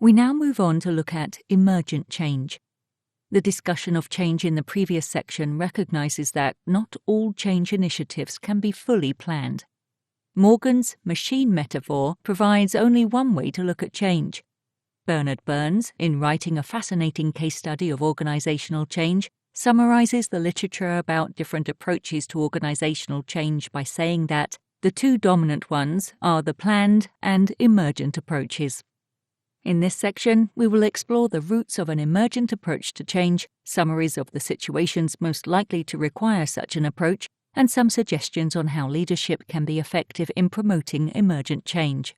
We now move on to look at emergent change. The discussion of change in the previous section recognizes that not all change initiatives can be fully planned. Morgan's machine metaphor provides only one way to look at change. Bernard Burns, in writing a fascinating case study of organizational change, summarizes the literature about different approaches to organizational change by saying that the two dominant ones are the planned and emergent approaches. In this section, we will explore the roots of an emergent approach to change, summaries of the situations most likely to require such an approach, and some suggestions on how leadership can be effective in promoting emergent change.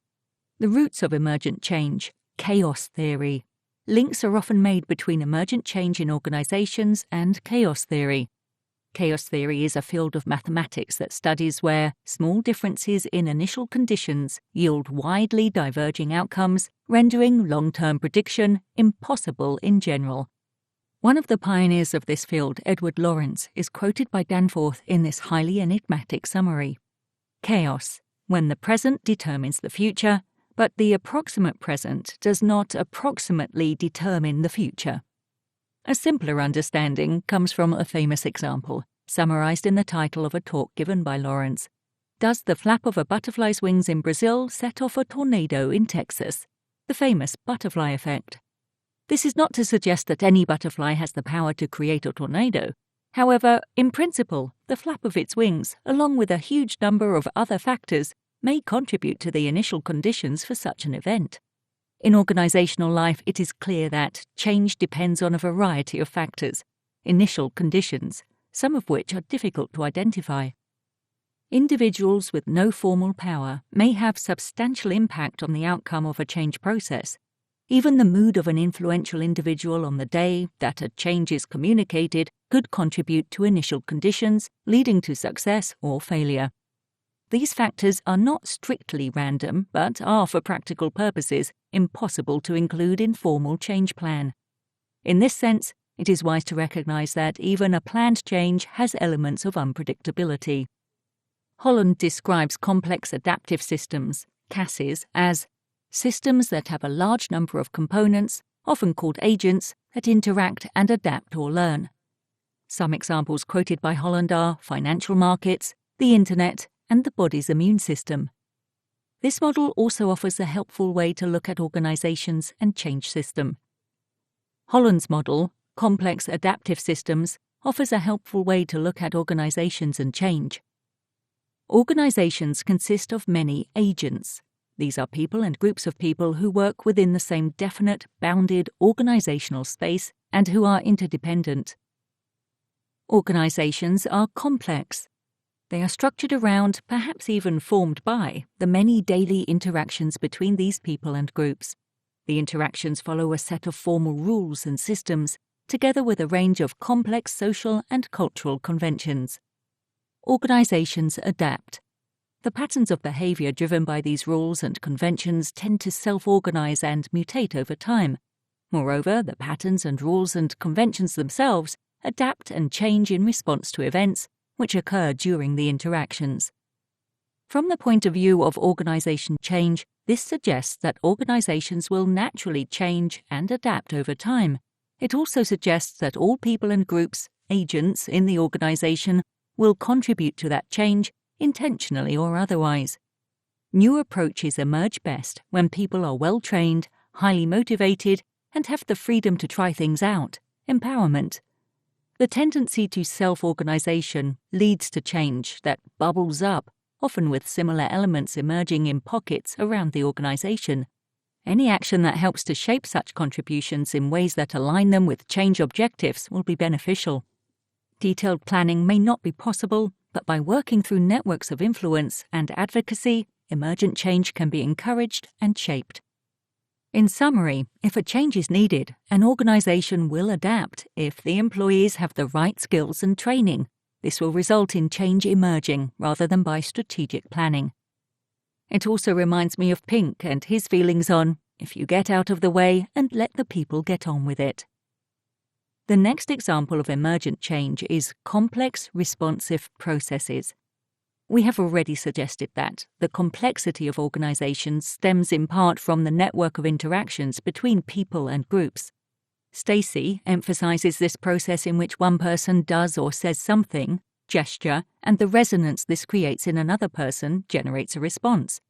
The roots of emergent change, chaos theory. Links are often made between emergent change in organizations and chaos theory. Chaos theory is a field of mathematics that studies where small differences in initial conditions yield widely diverging outcomes, rendering long-term prediction impossible in general. One of the pioneers of this field, Edward Lorenz, is quoted by Danforth in this highly enigmatic summary. Chaos, when the present determines the future, but the approximate present does not approximately determine the future. A simpler understanding comes from a famous example, summarized in the title of a talk given by Lorenz. Does the flap of a butterfly's wings in Brazil set off a tornado in Texas? The famous butterfly effect. This is not to suggest that any butterfly has the power to create a tornado. However, in principle, the flap of its wings, along with a huge number of other factors, may contribute to the initial conditions for such an event. In organizational life, it is clear that change depends on a variety of factors, initial conditions, some of which are difficult to identify. Individuals with no formal power may have substantial impact on the outcome of a change process. Even the mood of an influential individual on the day that a change is communicated could contribute to initial conditions, leading to success or failure. These factors are not strictly random, but are, for practical purposes, impossible to include in formal change plan. In this sense, it is wise to recognize that even a planned change has elements of unpredictability. Holland describes complex adaptive systems, CASs, as systems that have a large number of components, often called agents, that interact and adapt or learn. Some examples quoted by Holland are financial markets, the Internet, and the body's immune system. This model also offers a helpful way to look at organizations and change system. Holland's model, complex adaptive systems, offers a helpful way to look at organizations and change. Organizations consist of many agents. These are people and groups of people who work within the same definite, bounded organizational space and who are interdependent. Organizations are complex. They are structured around, perhaps even formed by, the many daily interactions between these people and groups. The interactions follow a set of formal rules and systems, together with a range of complex social and cultural conventions. Organizations adapt. The patterns of behavior driven by these rules and conventions tend to self-organize and mutate over time. Moreover, the patterns and rules and conventions themselves adapt and change in response to events which occur during the interactions. From the point of view of organization change, this suggests that organizations will naturally change and adapt over time. It also suggests that all people and groups, agents in the organization, will contribute to that change, intentionally or otherwise. New approaches emerge best when people are well-trained, highly motivated, and have the freedom to try things out, empowerment. The tendency to self-organization leads to change that bubbles up, often with similar elements emerging in pockets around the organization. Any action that helps to shape such contributions in ways that align them with change objectives will be beneficial. Detailed planning may not be possible, but by working through networks of influence and advocacy, emergent change can be encouraged and shaped. In summary, if a change is needed, an organization will adapt if the employees have the right skills and training. This will result in change emerging rather than by strategic planning. It also reminds me of Pink and his feelings on, if you get out of the way and let the people get on with it. The next example of emergent change is complex responsive processes. We have already suggested that the complexity of organizations stems in part from the network of interactions between people and groups. Stacy emphasizes this process in which one person does or says something, gesture, and the resonance this creates in another person generates a response.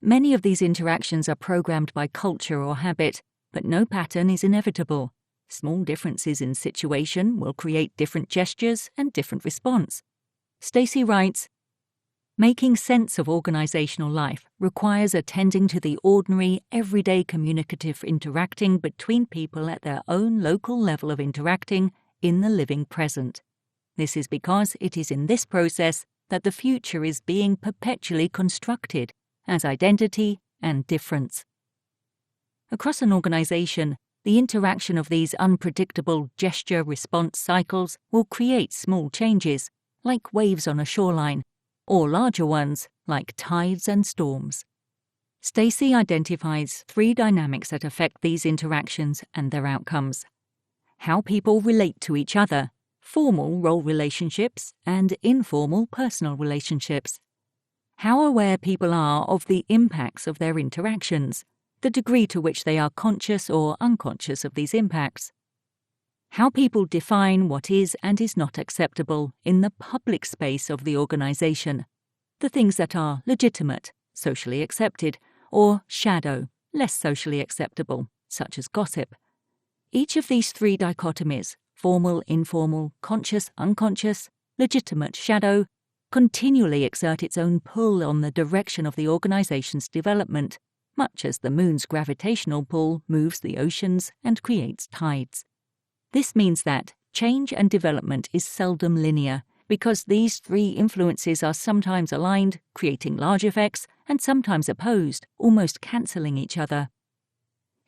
Many of these interactions are programmed by culture or habit, but no pattern is inevitable. Small differences in situation will create different gestures and different response. Stacy writes, "Making sense of organizational life requires attending to the ordinary, everyday communicative interacting between people at their own local level of interacting in the living present. This is because it is in this process that the future is being perpetually constructed as identity and difference." Across an organization, the interaction of these unpredictable gesture-response cycles will create small changes, like waves on a shoreline, or larger ones, like tides and storms. Stacy identifies 3 dynamics that affect these interactions and their outcomes: how people relate to each other, formal role relationships, and informal personal relationships; how aware people are of the impacts of their interactions, the degree to which they are conscious or unconscious of these impacts; how people define what is and is not acceptable in the public space of the organization, the things that are legitimate, socially accepted, or shadow, less socially acceptable, such as gossip. Each of these 3 dichotomies, formal, informal, conscious, unconscious, legitimate, shadow, continually exert its own pull on the direction of the organization's development, much as the moon's gravitational pull moves the oceans and creates tides. This means that change and development is seldom linear, because these 3 influences are sometimes aligned, creating large effects, and sometimes opposed, almost cancelling each other.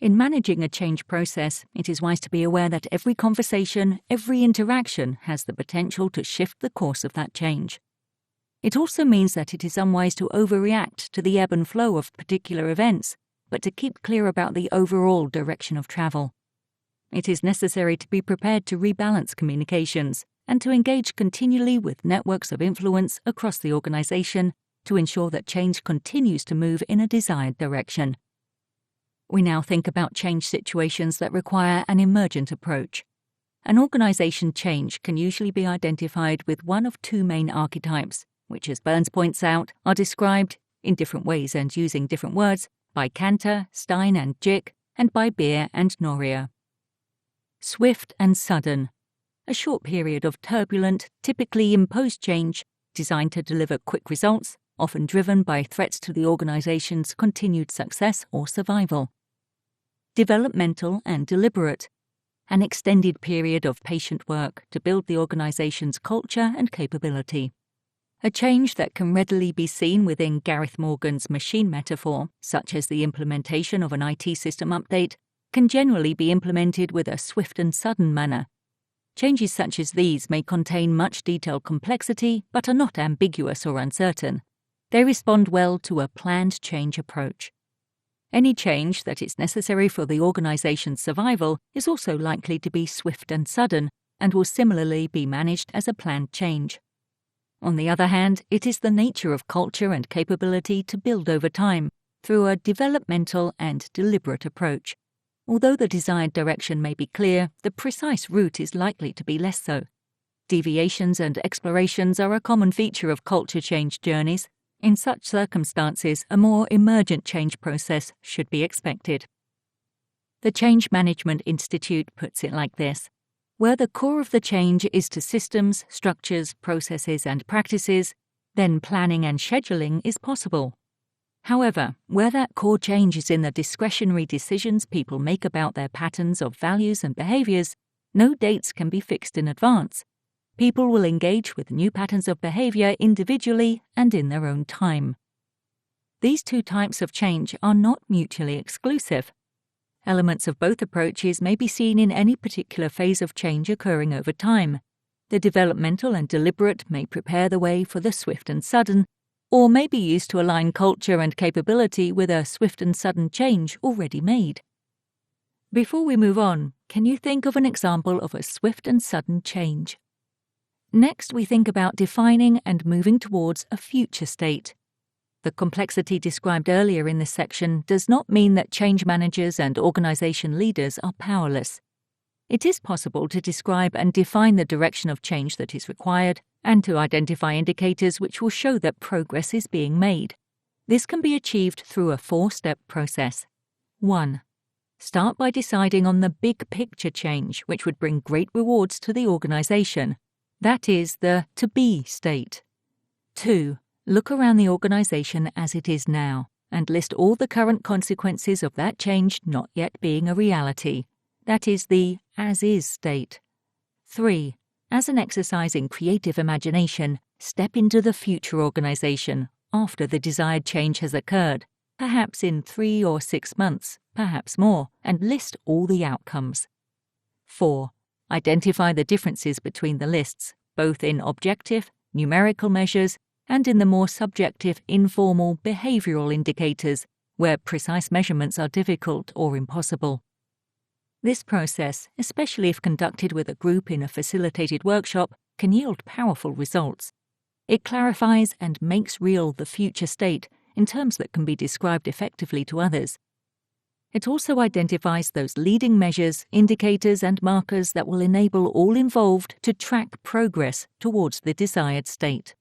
In managing a change process, it is wise to be aware that every conversation, every interaction has the potential to shift the course of that change. It also means that it is unwise to overreact to the ebb and flow of particular events, but to keep clear about the overall direction of travel. It is necessary to be prepared to rebalance communications and to engage continually with networks of influence across the organization to ensure that change continues to move in a desired direction. We now think about change situations that require an emergent approach. An organization change can usually be identified with one of 2 main archetypes, which, as Burns points out, are described, in different ways and using different words, by Cantor, Stein and Jick, and by Beer and Noria. Swift and sudden. A short period of turbulent, typically imposed change, designed to deliver quick results, often driven by threats to the organization's continued success or survival. Developmental and deliberate. An extended period of patient work to build the organization's culture and capability. A change that can readily be seen within Gareth Morgan's machine metaphor, such as the implementation of an IT system update, can generally be implemented with a swift and sudden manner. Changes such as these may contain much detailed complexity, but are not ambiguous or uncertain. They respond well to a planned change approach. Any change that is necessary for the organization's survival is also likely to be swift and sudden, and will similarly be managed as a planned change. On the other hand, it is the nature of culture and capability to build over time, through a developmental and deliberate approach. Although the desired direction may be clear, the precise route is likely to be less so. Deviations and explorations are a common feature of culture change journeys. In such circumstances, a more emergent change process should be expected. The Change Management Institute puts it like this: where the core of the change is to systems, structures, processes, and practices, then planning and scheduling is possible. However, where that core change is in the discretionary decisions people make about their patterns of values and behaviors, no dates can be fixed in advance. People will engage with new patterns of behavior individually and in their own time. These 2 types of change are not mutually exclusive. Elements of both approaches may be seen in any particular phase of change occurring over time. The developmental and deliberate may prepare the way for the swift and sudden, or may be used to align culture and capability with a swift and sudden change already made. Before we move on, can you think of an example of a swift and sudden change? Next, we think about defining and moving towards a future state. The complexity described earlier in this section does not mean that change managers and organization leaders are powerless. It is possible to describe and define the direction of change that is required and to identify indicators which will show that progress is being made. This can be achieved through a 4-step process. 1. Start by deciding on the big picture change which would bring great rewards to the organization. That is the to-be state. 2. Look around the organization as it is now and list all the current consequences of that change not yet being a reality. That is the as-is state. 3. As an exercise in creative imagination, step into the future organization after the desired change has occurred, perhaps in 3 or 6 months, perhaps more, and list all the outcomes. 4. Identify the differences between the lists, both in objective, numerical measures, and in the more subjective, informal, behavioral indicators, where precise measurements are difficult or impossible. This process, especially if conducted with a group in a facilitated workshop, can yield powerful results. It clarifies and makes real the future state in terms that can be described effectively to others. It also identifies those leading measures, indicators, and markers that will enable all involved to track progress towards the desired state.